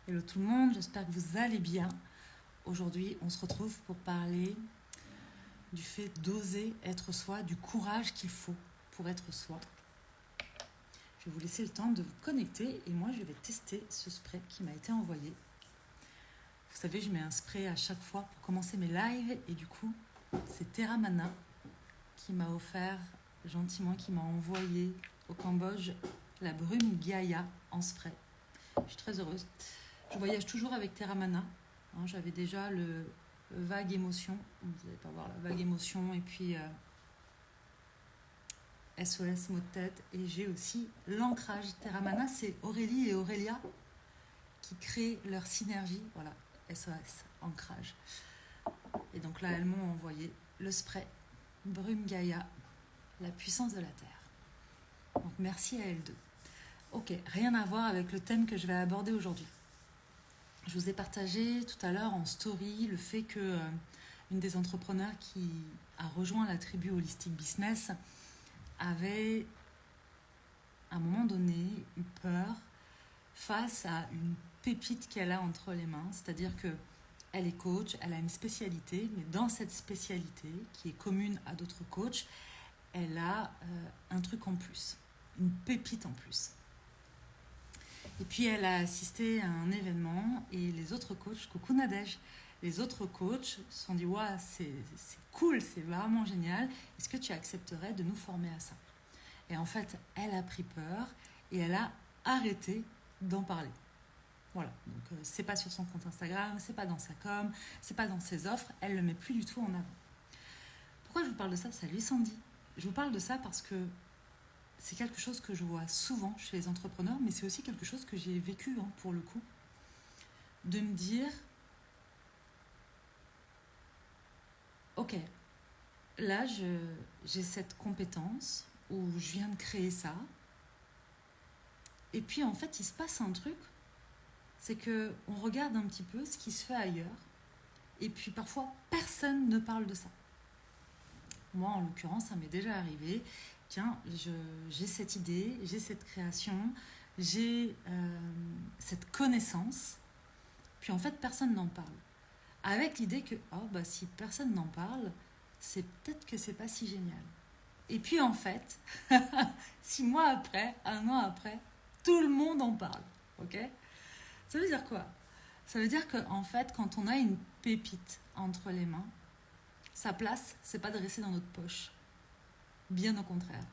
Hello tout le monde, j'espère que vous allez bien. Aujourd'hui, on se retrouve pour parler du fait d'oser être soi, du courage qu'il faut pour être soi. Je vais vous laisser le temps de vous connecter et moi je vais tester ce spray qui m'a été envoyé. Vous savez, je mets un spray à chaque fois pour commencer mes lives et du coup, c'est Terramana qui m'a offert gentiment, qui m'a envoyé au Cambodge la brume Gaïa en spray. Je suis très heureuse. Je voyage toujours avec Terramana. J'avais déjà le vague émotion. Vous n'allez pas voir la vague émotion. Et puis SOS mot de tête. Et j'ai aussi l'ancrage. Terramana, c'est Aurélie et Aurélia qui créent leur synergie. Voilà, SOS, ancrage. Et donc là, elles m'ont envoyé le spray Brume Gaïa, la puissance de la Terre. Donc merci à elles deux. Ok, rien à voir avec le thème que je vais aborder aujourd'hui. Je vous ai partagé tout à l'heure en story le fait que une des entrepreneurs qui a rejoint la tribu Holistic Business avait à un moment donné eu peur face à une pépite qu'elle a entre les mains, c'est-à-dire que elle est coach, elle a une spécialité, mais dans cette spécialité qui est commune à d'autres coachs, elle a un truc en plus, une pépite en plus. Et puis elle a assisté à un événement et les autres coachs, coucou Nadège, les autres coachs se sont dit ouais, c'est cool, c'est vraiment génial, est-ce que tu accepterais de nous former à ça? Et en fait, elle a pris peur et elle a arrêté d'en parler. Voilà, donc c'est pas sur son compte Instagram, c'est pas dans sa com, c'est pas dans ses offres, elle le met plus du tout en avant. Pourquoi je vous parle de ça? Salut Sandy. Je vous parle de ça parce que c'est quelque chose que je vois souvent chez les entrepreneurs, mais c'est aussi quelque chose que j'ai vécu pour le coup, de me dire, ok, là j'ai cette compétence, ou je viens de créer ça, et puis en fait il se passe un truc, c'est que on regarde un petit peu ce qui se fait ailleurs, et puis parfois personne ne parle de ça. Moi en l'occurrence ça m'est déjà arrivé, tiens, j'ai cette idée, j'ai cette création, j'ai cette connaissance, puis en fait personne n'en parle. Avec l'idée que oh, bah, si personne n'en parle, c'est peut-être que c'est pas si génial. Et puis en fait, 6 mois après, 1 an après, tout le monde en parle. Ok? Ça veut dire quoi? Ça veut dire qu'en fait, quand on a une pépite entre les mains, sa place, c'est pas de rester dans notre poche. Bien au contraire.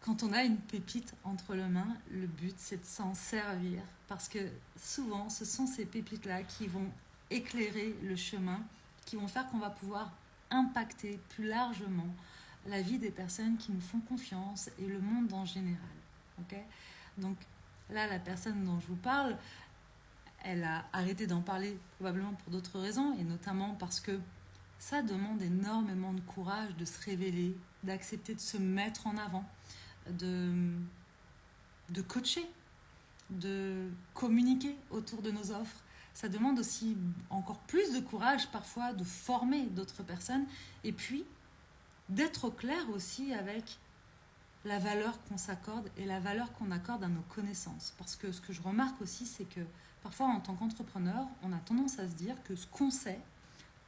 Quand on a une pépite entre les mains, le but c'est de s'en servir parce que souvent ce sont ces pépites-là qui vont éclairer le chemin, qui vont faire qu'on va pouvoir impacter plus largement la vie des personnes qui nous font confiance et le monde en général. Okay? Donc là, la personne dont je vous parle, elle a arrêté d'en parler probablement pour d'autres raisons et notamment parce que ça demande énormément de courage de se révéler, d'accepter de se mettre en avant, de coacher, de communiquer autour de nos offres. Ça demande aussi encore plus de courage parfois de former d'autres personnes et puis d'être au clair aussi avec la valeur qu'on s'accorde et la valeur qu'on accorde à nos connaissances. Parce que ce que je remarque aussi, c'est que parfois en tant qu'entrepreneur, on a tendance à se dire que ce qu'on sait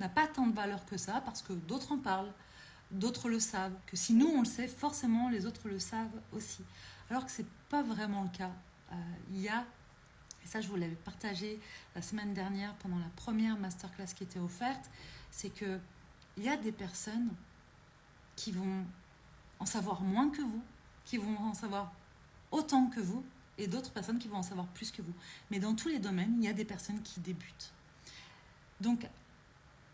n'a pas tant de valeur que ça parce que d'autres en parlent, d'autres le savent, que si nous on le sait, forcément les autres le savent aussi. Alors que c'est pas vraiment le cas. Il y a, et ça je vous l'avais partagé la semaine dernière pendant la première masterclass qui était offerte, c'est que il y a des personnes qui vont en savoir moins que vous, qui vont en savoir autant que vous, et d'autres personnes qui vont en savoir plus que vous. Mais dans tous les domaines, il y a des personnes qui débutent. Donc,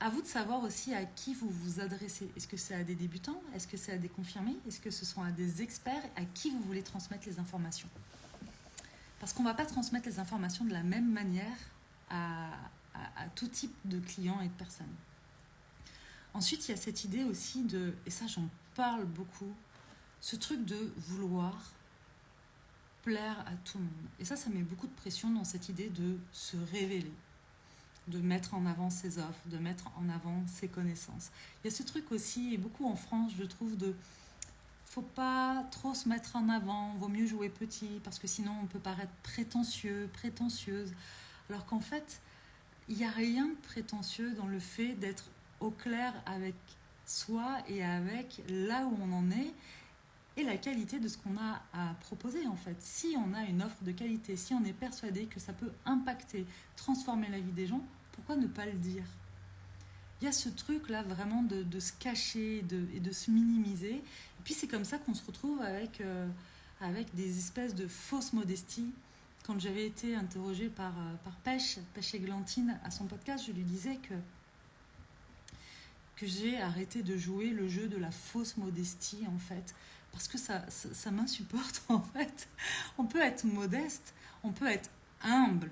à vous de savoir aussi à qui vous vous adressez. Est-ce que c'est à des débutants? Est-ce que c'est à des confirmés? Est-ce que ce sont à des experts? À qui vous voulez transmettre les informations? Parce qu'on ne va pas transmettre les informations de la même manière à tout type de clients et de personnes. Ensuite, il y a cette idée aussi de, et ça j'en parle beaucoup, ce truc de vouloir plaire à tout le monde. Et ça met beaucoup de pression dans cette idée de se révéler, de mettre en avant ses offres, de mettre en avant ses connaissances. Il y a ce truc aussi, et beaucoup en France, je trouve, de faut pas trop se mettre en avant, vaut mieux jouer petit, parce que sinon on peut paraître prétentieux, prétentieuse. Alors qu'en fait, il n'y a rien de prétentieux dans le fait d'être au clair avec soi et avec là où on en est et la qualité de ce qu'on a à proposer en fait. Si on a une offre de qualité, si on est persuadé que ça peut impacter, transformer la vie des gens, pourquoi ne pas le dire? Il y a ce truc là vraiment de se cacher et de se minimiser. Et puis c'est comme ça qu'on se retrouve avec des espèces de fausses modesties. Quand j'avais été interrogée par Pêche Églantine à son podcast, je lui disais que j'ai arrêté de jouer le jeu de la fausse modestie en fait. Parce que ça m'insupporte en fait. On peut être modeste, on peut être humble.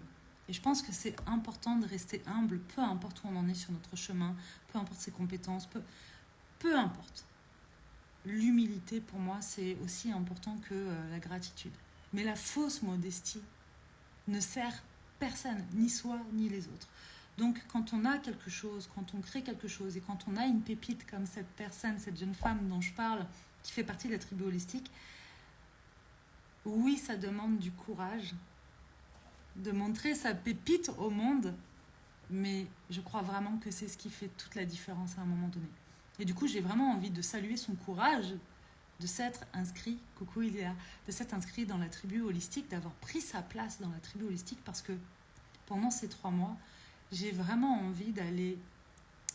Et je pense que c'est important de rester humble, peu importe où on en est sur notre chemin, peu importe ses compétences, peu importe. L'humilité pour moi c'est aussi important que la gratitude. Mais la fausse modestie ne sert personne, ni soi ni les autres. Donc quand on a quelque chose, quand on crée quelque chose et quand on a une pépite comme cette personne, cette jeune femme dont je parle, qui fait partie de la tribu holistique, oui, ça demande du courage de montrer sa pépite au monde, mais je crois vraiment que c'est ce qui fait toute la différence à un moment donné. Et du coup, j'ai vraiment envie de saluer son courage de s'être inscrit, coucou Ilia, de s'être inscrit dans la tribu holistique, d'avoir pris sa place dans la tribu holistique, parce que pendant ces 3 mois, j'ai vraiment envie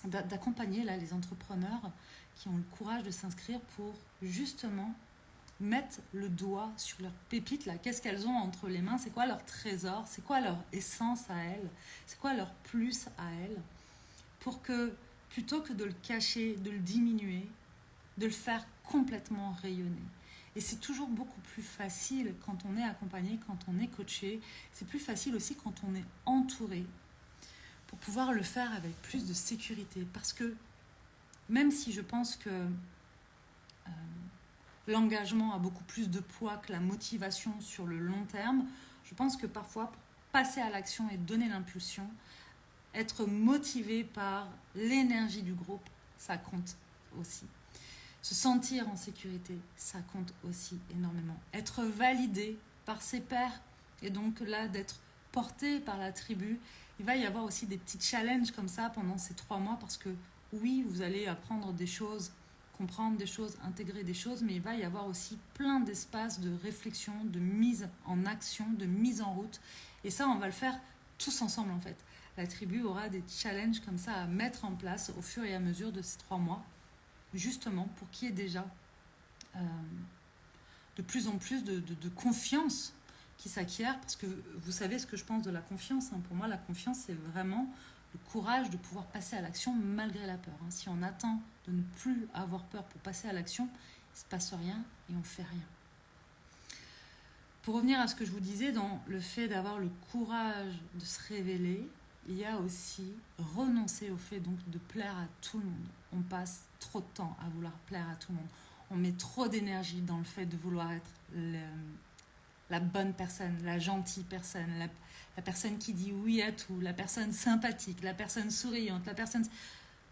d'accompagner là les entrepreneurs qui ont le courage de s'inscrire pour justement mettre le doigt sur leurs pépites là. Qu'est-ce qu'elles ont entre les mains? C'est quoi leur trésor? C'est quoi leur essence à elles? C'est quoi leur plus à elles? Pour que, plutôt que de le cacher, de le diminuer, de le faire complètement rayonner. Et c'est toujours beaucoup plus facile quand on est accompagné, quand on est coaché. C'est plus facile aussi quand on est entouré, pour pouvoir le faire avec plus de sécurité. Parce que même si je pense que l'engagement a beaucoup plus de poids que la motivation sur le long terme, je pense que parfois, pour passer à l'action et donner l'impulsion, être motivé par l'énergie du groupe, ça compte aussi. Se sentir en sécurité, ça compte aussi énormément. Être validé par ses pairs, et donc là, d'être porté par la tribu. Il va y avoir aussi des petits challenges comme ça pendant ces 3 mois, parce que oui, vous allez apprendre des choses, comprendre des choses, intégrer des choses, mais il va y avoir aussi plein d'espaces de réflexion, de mise en action, de mise en route. Et ça, on va le faire tous ensemble en fait. La tribu aura des challenges comme ça à mettre en place au fur et à mesure de ces 3 mois, justement pour qu'il y ait déjà de plus en plus de confiance qui s'acquiert, parce que vous savez ce que je pense de la confiance. Pour moi, la confiance, c'est vraiment le courage de pouvoir passer à l'action malgré la peur. Si on attend de ne plus avoir peur pour passer à l'action, il ne se passe rien et on ne fait rien. Pour revenir à ce que je vous disais, dans le fait d'avoir le courage de se révéler, il y a aussi renoncer au fait donc de plaire à tout le monde. On passe trop de temps à vouloir plaire à tout le monde. On met trop d'énergie dans le fait de vouloir être la bonne personne, la gentille personne, la personne qui dit oui à tout, la personne sympathique, la personne souriante, la personne...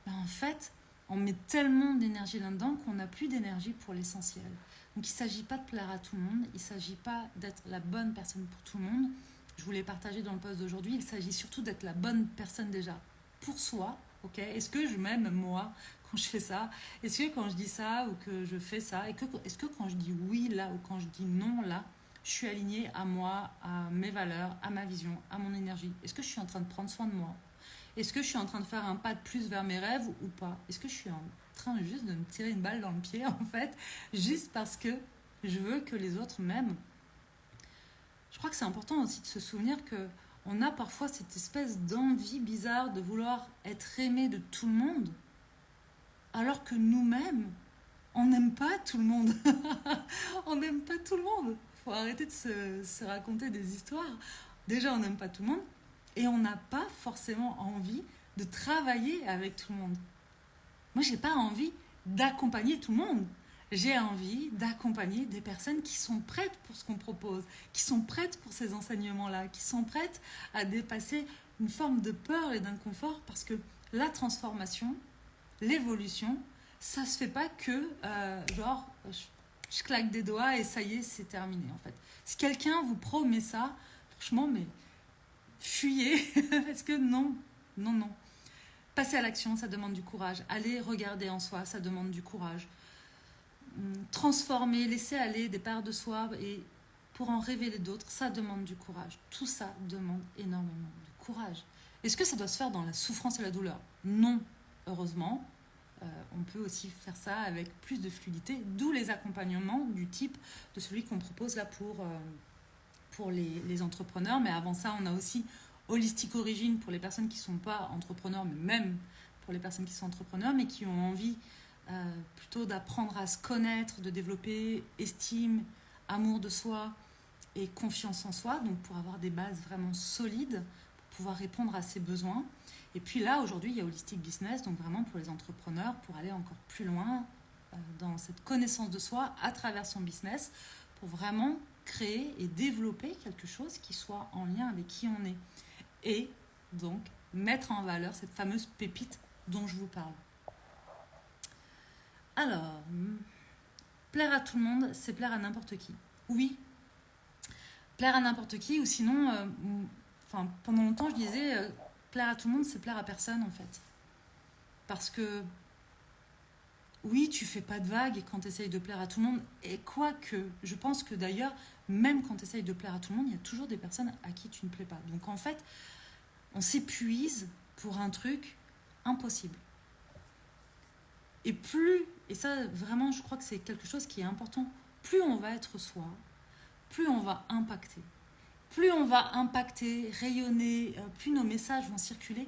Ben en fait, on met tellement d'énergie là-dedans qu'on n'a plus d'énergie pour l'essentiel. Donc il ne s'agit pas de plaire à tout le monde, il ne s'agit pas d'être la bonne personne pour tout le monde. Je vous l'ai partagé dans le post d'aujourd'hui, il s'agit surtout d'être la bonne personne déjà pour soi. Okay, est-ce que je m'aime moi quand je fais ça? Est-ce que quand je dis ça ou que je fais ça, est-ce que quand je dis oui là ou quand je dis non là, je suis alignée à moi, à mes valeurs, à ma vision, à mon énergie? Est-ce que je suis en train de prendre soin de moi? Est-ce que je suis en train de faire un pas de plus vers mes rêves ou pas? Est-ce que je suis en train juste de me tirer une balle dans le pied en fait, juste parce que je veux que les autres m'aiment? Je crois que c'est important aussi de se souvenir qu'on a parfois cette espèce d'envie bizarre de vouloir être aimé de tout le monde, alors que nous-mêmes, on n'aime pas tout le monde. On n'aime pas tout le monde. Il faut arrêter de se raconter des histoires. Déjà, on n'aime pas tout le monde et on n'a pas forcément envie de travailler avec tout le monde. Moi, je n'ai pas envie d'accompagner tout le monde. J'ai envie d'accompagner des personnes qui sont prêtes pour ce qu'on propose, qui sont prêtes pour ces enseignements-là, qui sont prêtes à dépasser une forme de peur et d'inconfort, parce que la transformation, l'évolution, ça se fait pas que je claque des doigts et ça y est, c'est terminé en fait. Si quelqu'un vous promet ça, franchement, mais fuyez, parce que non, non, non. Passer à l'action, ça demande du courage. Aller regarder en soi, ça demande du courage. Transformer, laisser aller des parts de soi et pour en révéler d'autres, ça demande du courage. Tout ça demande énormément de courage. Est-ce que ça doit se faire dans la souffrance et la douleur? Non, heureusement. On peut aussi faire ça avec plus de fluidité, d'où les accompagnements du type de celui qu'on propose là pour les entrepreneurs. Mais avant ça, on a aussi Holistic Origin pour les personnes qui ne sont pas entrepreneurs, mais même pour les personnes qui sont entrepreneurs, mais qui ont envie plutôt d'apprendre à se connaître, de développer estime, amour de soi et confiance en soi, donc pour avoir des bases vraiment solides, pour pouvoir répondre à ses besoins. Et puis là, aujourd'hui, il y a Holistic Business, donc vraiment pour les entrepreneurs, pour aller encore plus loin dans cette connaissance de soi à travers son business, pour vraiment créer et développer quelque chose qui soit en lien avec qui on est. Et donc, mettre en valeur cette fameuse pépite dont je vous parle. Alors, plaire à tout le monde, c'est plaire à n'importe qui. Oui, plaire à n'importe qui, ou sinon, pendant longtemps, je disais, plaire à tout le monde, c'est plaire à personne, en fait. Parce que, oui, tu fais pas de vagues quand tu essayes de plaire à tout le monde, et quoique, je pense que d'ailleurs, même quand tu essayes de plaire à tout le monde, il y a toujours des personnes à qui tu ne plais pas. Donc, en fait, on s'épuise pour un truc impossible. Et plus, et ça vraiment je crois que c'est quelque chose qui est important, plus on va être soi, plus on va impacter. Plus on va impacter, rayonner, plus nos messages vont circuler,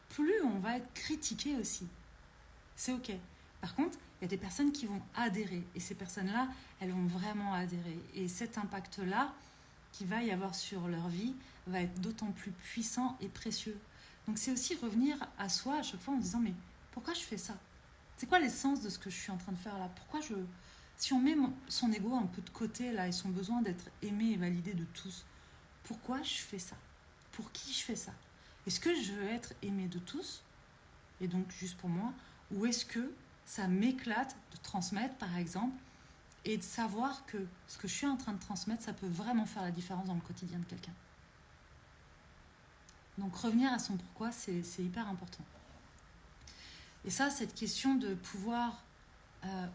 plus on va être critiqué aussi. C'est ok. Par contre, il y a des personnes qui vont adhérer. Et ces personnes-là, elles vont vraiment adhérer. Et cet impact-là, qu'il va y avoir sur leur vie, va être d'autant plus puissant et précieux. Donc c'est aussi revenir à soi à chaque fois en disant, mais pourquoi je fais ça? C'est quoi l'essence de ce que je suis en train de faire là? Si on met son ego un peu de côté là et son besoin d'être aimé et validé de tous, pourquoi je fais ça? Pour qui je fais ça? Est-ce que je veux être aimé de tous et donc juste pour moi, ou est-ce que ça m'éclate de transmettre par exemple et de savoir que ce que je suis en train de transmettre, ça peut vraiment faire la différence dans le quotidien de quelqu'un? Donc revenir à son pourquoi, c'est hyper important. Et ça, cette question de pouvoir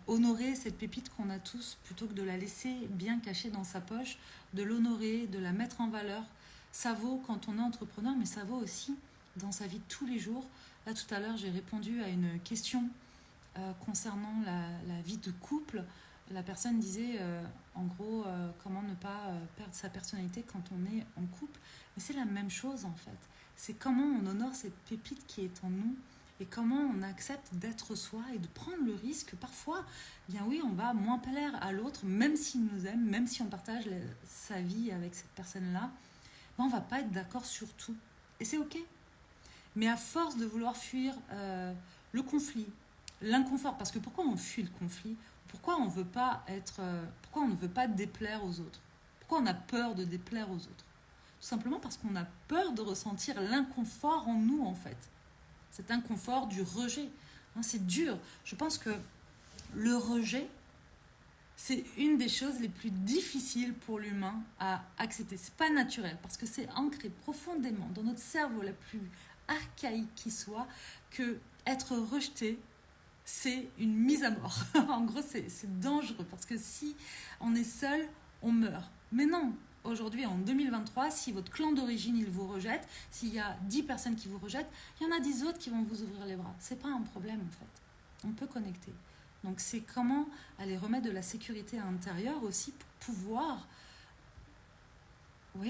honorer cette pépite qu'on a tous, plutôt que de la laisser bien cachée dans sa poche, de l'honorer, de la mettre en valeur, ça vaut quand on est entrepreneur, mais ça vaut aussi dans sa vie de tous les jours. Là, tout à l'heure, j'ai répondu à une question concernant la vie de couple. La personne disait, en gros, comment ne pas perdre sa personnalité quand on est en couple. Mais c'est la même chose, en fait. C'est comment on honore cette pépite qui est en nous et comment on accepte d'être soi et de prendre le risque. Parfois, bien oui, on va moins plaire à l'autre, même s'il nous aime, même si on partage sa vie avec cette personne-là, ben on ne va pas être d'accord sur tout. Et c'est ok. Mais à force de vouloir fuir le conflit, l'inconfort, parce que pourquoi on fuit le conflit? Pourquoi on veut pas pourquoi on ne veut pas déplaire aux autres? Pourquoi on a peur de déplaire aux autres? Tout simplement parce qu'on a peur de ressentir l'inconfort en nous, en fait. Cet inconfort du rejet. C'est dur. Je pense que le rejet, c'est une des choses les plus difficiles pour l'humain à accepter. C'est pas naturel parce que c'est ancré profondément dans notre cerveau la plus archaïque qui soit que être rejeté, c'est une mise à mort. En gros, c'est dangereux parce que si on est seul, on meurt. Mais non, aujourd'hui, en 2023, si votre clan d'origine, il vous rejette, s'il y a 10 personnes qui vous rejettent, il y en a 10 autres qui vont vous ouvrir les bras. C'est pas un problème, en fait. On peut connecter. Donc, c'est comment aller remettre de la sécurité à l'intérieur aussi pour pouvoir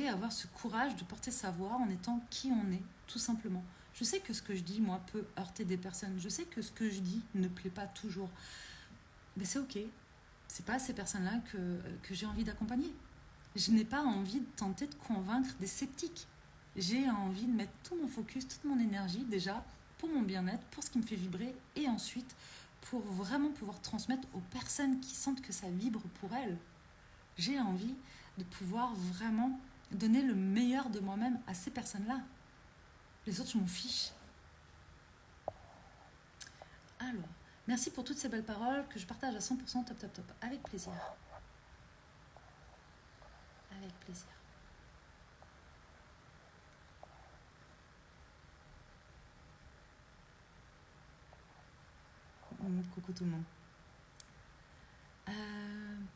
avoir ce courage de porter sa voix en étant qui on est, tout simplement. Je sais que ce que je dis, moi, peut heurter des personnes. Je sais que ce que je dis ne plaît pas toujours. Mais c'est ok. C'est pas ces personnes-là que j'ai envie d'accompagner. Je n'ai pas envie de tenter de convaincre des sceptiques. J'ai envie de mettre tout mon focus, toute mon énergie, déjà, pour mon bien-être, pour ce qui me fait vibrer, et ensuite, pour vraiment pouvoir transmettre aux personnes qui sentent que ça vibre pour elles. J'ai envie de pouvoir vraiment donner le meilleur de moi-même à ces personnes-là. Les autres, je m'en fiche. Alors, Merci pour toutes ces belles paroles que je partage à 100%. Top, top, top. Avec plaisir. Avec plaisir. Coucou tout le monde.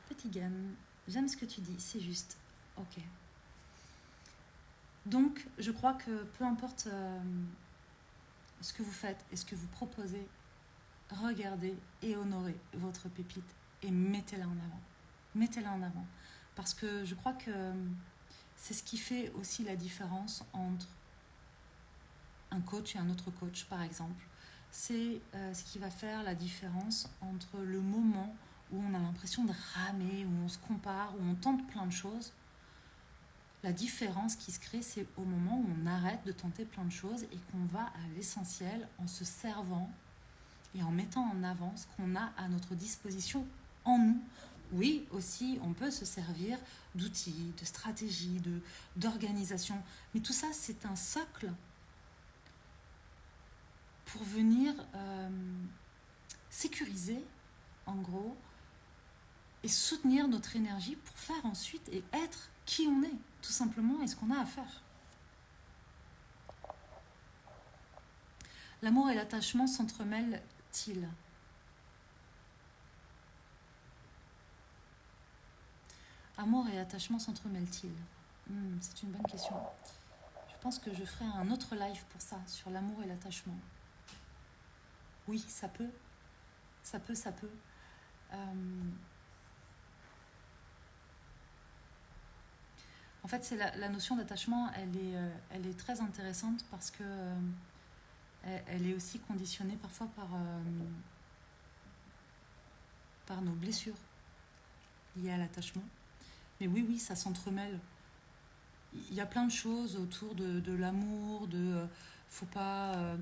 Petit gamme, j'aime ce que tu dis, c'est juste. Ok. Donc, je crois que peu importe ce que vous faites et ce que vous proposez, regardez et honorez votre pépite et mettez-la en avant. Mettez-la en avant. Parce que je crois que c'est ce qui fait aussi la différence entre un coach et un autre coach, par exemple. C'est ce qui va faire la différence entre le moment où on a l'impression de ramer, où on se compare, où on tente plein de choses. La différence qui se crée, c'est au moment où on arrête de tenter plein de choses et qu'on va à l'essentiel en se servant et en mettant en avant ce qu'on a à notre disposition en nous. Oui, aussi, on peut se servir d'outils, de stratégies, d'organisation. Mais tout ça, c'est un socle pour venir sécuriser, en gros, et soutenir notre énergie pour faire ensuite et être qui on est, tout simplement, et ce qu'on a à faire. L'amour et l'attachement s'entremêlent-ils? Amour et attachement s'entremêlent-ils? C'est une bonne question. Je pense que je ferai un autre live pour ça, sur l'amour et l'attachement. Oui, ça peut. Ça peut, ça peut. En fait, c'est la notion d'attachement, elle est très intéressante parce que elle est aussi conditionnée parfois par nos blessures liées à l'attachement. Mais oui, oui, ça s'entremêle. Il y a plein de choses autour de l'amour, faut pas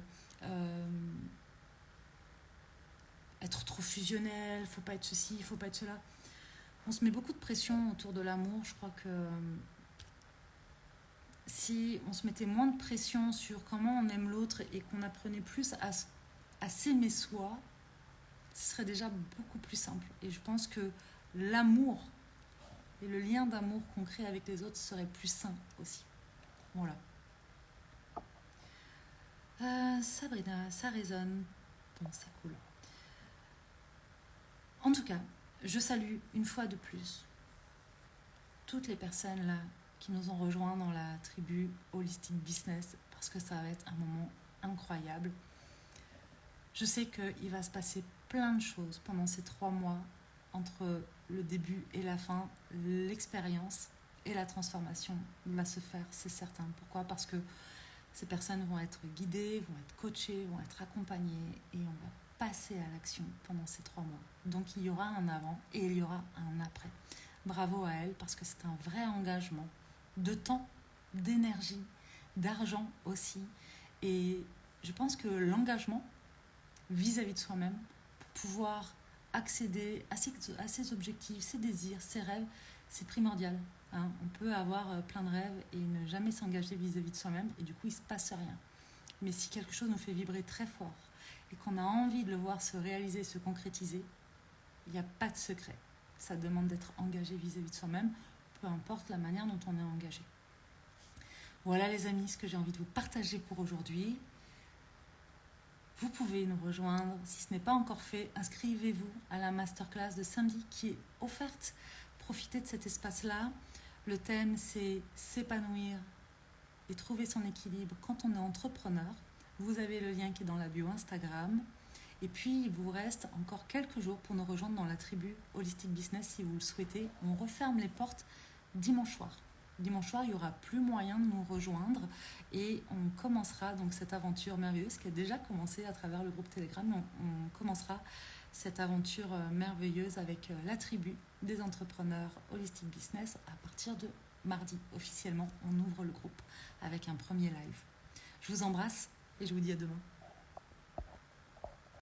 être trop fusionnel, faut pas être ceci, faut pas être cela. On se met beaucoup de pression autour de l'amour. Je crois que si on se mettait moins de pression sur comment on aime l'autre et qu'on apprenait plus à s'aimer soi, ce serait déjà beaucoup plus simple. Et je pense que l'amour et le lien d'amour qu'on crée avec les autres serait plus sain aussi. Voilà. Sabrina, ça résonne. Bon, c'est cool. En tout cas, je salue une fois de plus toutes les personnes là qui nous ont rejoints dans la tribu Holistic Business parce que ça va être un moment incroyable. Je sais qu'il va se passer plein de choses pendant ces 3 mois entre le début et la fin. L'expérience et la transformation va se faire, c'est certain. Pourquoi? Parce que ces personnes vont être guidées, vont être coachées, vont être accompagnées et on va passer à l'action pendant ces 3 mois. Donc il y aura un avant et il y aura un après. Bravo à elle parce que c'est un vrai engagement de temps, d'énergie, d'argent aussi. Et je pense que l'engagement vis-à-vis de soi-même pour pouvoir accéder à ses objectifs, ses désirs, ses rêves, c'est primordial. Hein. On peut avoir plein de rêves et ne jamais s'engager vis-à-vis de soi-même et du coup il ne se passe rien. Mais si quelque chose nous fait vibrer très fort et qu'on a envie de le voir se réaliser, se concrétiser, il n'y a pas de secret. Ça demande d'être engagé vis-à-vis de soi-même, peu importe la manière dont on est engagé. Voilà les amis, ce que j'ai envie de vous partager pour aujourd'hui. Vous pouvez nous rejoindre, si ce n'est pas encore fait, inscrivez-vous à la masterclass de samedi qui est offerte. Profitez de cet espace-là. Le thème, c'est s'épanouir et trouver son équilibre quand on est entrepreneur. Vous avez le lien qui est dans la bio Instagram. Et puis, il vous reste encore quelques jours pour nous rejoindre dans la tribu Holistic Business si vous le souhaitez. On referme les portes dimanche soir. Dimanche soir, il n'y aura plus moyen de nous rejoindre et on commencera donc cette aventure merveilleuse qui a déjà commencé à travers le groupe Telegram. On commencera cette aventure merveilleuse avec la tribu des entrepreneurs Holistic Business à partir de mardi. Officiellement, on ouvre le groupe avec un premier live. Je vous embrasse et je vous dis à demain.